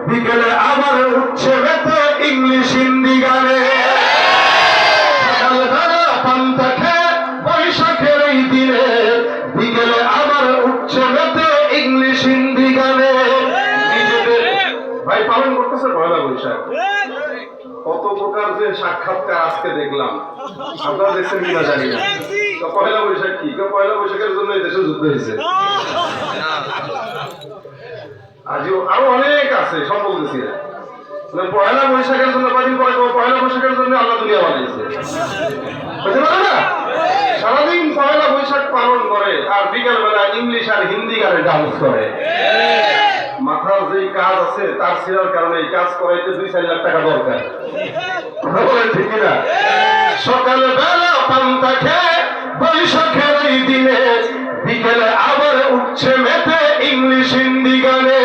বিকেলে আবার উঠছে মেতে ইংলিশ হিন্দি গানে। সকালবেলা পান্তা খেয়ে বৈশাখের এই দিনে বিকেলে আবার উঠছে মেতে ইংলিশ হিন্দি গানে। নিজেদের ভাই পালন করতেছে পয়লা বৈশাখ। কত প্রকার যে সাক্ষাৎকার আজকে দেখলাম, আপনারা দেখছেন কিনা জানি না। পয়লা বৈশাখ কি? পয়লা বৈশাখের জন্য এই দেশে যুদ্ধ হয়েছে। আজও আরো অনেক আছে, সব বলতেছি না। পয়লা বৈশাখের জন্য কদিন পরে পয়লা বৈশাখের জন্য আল্লাহ দুনিয়া বানিয়েছে, বুঝতে পারো না? সারাদিন পয়লা বৈশাখ পালন করে আর বিকাল বেলা ইংলিশ আর হিন্দি গানে ডান্স করে। মাথার যে কাজ আছে তার ছিলার কারণে এই কাজ করাইতে 2-4 লাখ টাকা দরকার, ঠিক না? সকাল বেলা পান্তা খেয়ে বৈশাখের এই দিনে বিকেলে আবার উঠছে মেতে ইংলিশ হিন্দি গানে।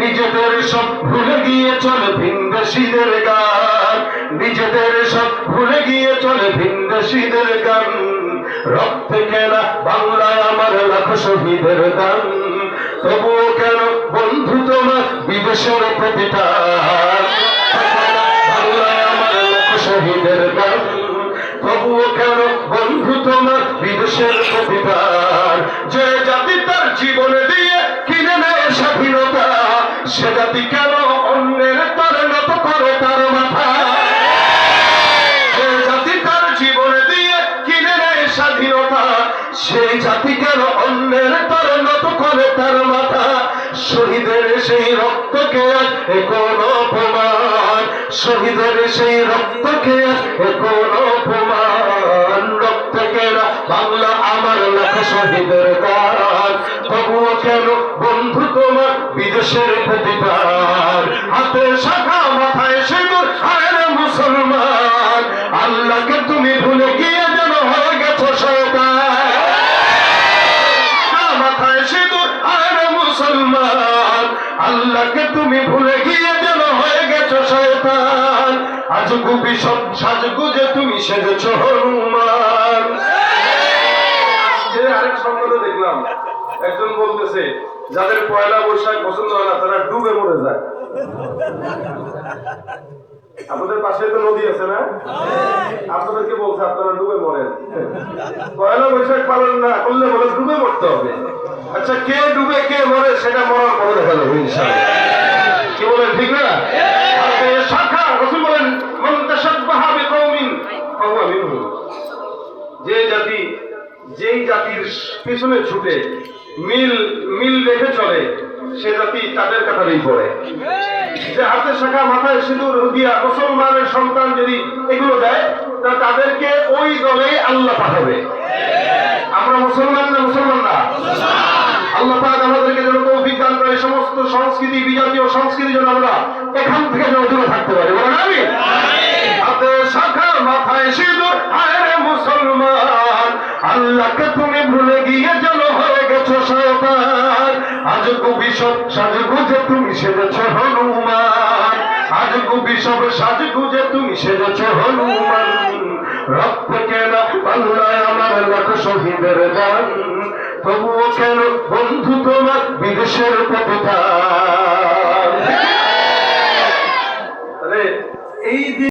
নিজেদের সব ভুলে গিয়ে চলে ভিনদেশীদের গান, নিজেদের সব ভুলে গিয়ে চলে ভিনদেশীদের গান। রক্তে কেনা বাংলায় আমার লাখো শহীদের গান, তবুও কেন বন্ধু তোমার বিদেশের প্রতিটান। বাংলায় আমার লাখো শহীদের গান, তবুও কেন বন্ধু তোমার বিদেশের প্রতিটান। যে জাতি তার জীবনে দিয়ে কিনে নেয় স্বাধীনতা, সে জাতি কেন অন্যের তার নত করে তার মাথা। যে জাতি তার জীবনে দিয়ে কিনে নেয় স্বাধীনতা, সেই জাতি কেন অন্যের তার নত করে তার মাথা। শহীদের সেই রক্তকে এ কোন অপমান, শহীদের সেই রক্তকে এ কোন অপমান। রক্ত কেনা বাংলা আমার লাখ শহীদের গান, তবুও কেন বন্ধু তোমার বিদেশের প্রতিদান। হাতে শাখা মাথায় সিঁদুর আরে মুসলমান, আল্লাহকে তুমি ভুলে গিয়ে যেন হয়ে গেছো শয়তান। মাথায় সিঁদুর আরে মুসলমান, আল্লাহকে তুমি ভুলে গিয়ে যেন হয়ে গেছো শয়তান। আজ গুবি সব সাজগুজে তুমি সেজেছো হনুমান। আরেক সংবাদে দেখলাম একজন বলতেছে যাদের পয়লা বৈশাখ পছন্দ হয় না তারা ডুবে মরে যায়। আপনাদের পাশে তো নদী আছে না? আপনাদেরকে বলছে আপনারা ডুবে মরেন। পয়লা বৈশাখ পালন না করলে বলে ডুবে মরতে হবে। আচ্ছা, কে ডুবে কে মরে সেটা মরার পরে দেখা যাবে ইনশাআল্লাহ। কি বলেন, ঠিক না? শাখা রাসূল বলেন মান তাশাব্বাহা বিকওমিন ফাহুয়া মিনহুম। যেই জাতির পিছনে ছুটে মিল রেখে চলে সে জাতি তাদের কাতারেই পড়ে। যে হাতে শাখা মাথায় সিঁদুর দিয়া মুসলমানের সন্তান যদি এগুলো দেয় তা তাদেরকে ওই দলেই আল্লাহ পাঠাবে। আমরা মুসলমান না? মুসলমান না? আল্লাহ পাক আমাদেরকে যেন তৌফিক দান করে সমস্ত সংস্কৃতি বিজাতীয় সংস্কৃতি যেন আমরা এখান থেকে যেন দূরে থাকতে পারি। বলেন আমিন। হাতে শাখা মাথায় সিঁদুর আরে মুসলমান, আল্লাহকে তুমি ভুলে গিয়ে যেন হয়ে গেছো শয়তান। আজ কবি সব সাজগুজে তুমি সেজেছো হনুমান, আজ কবি সব সাজগুজে তুমি সেজেছো হনুমান। রক্ত কেনা বাংলায় আমার লাখ শহীদের গান, তবুও কেন বন্ধু তোমার বিদেশের প্রতিদান। এই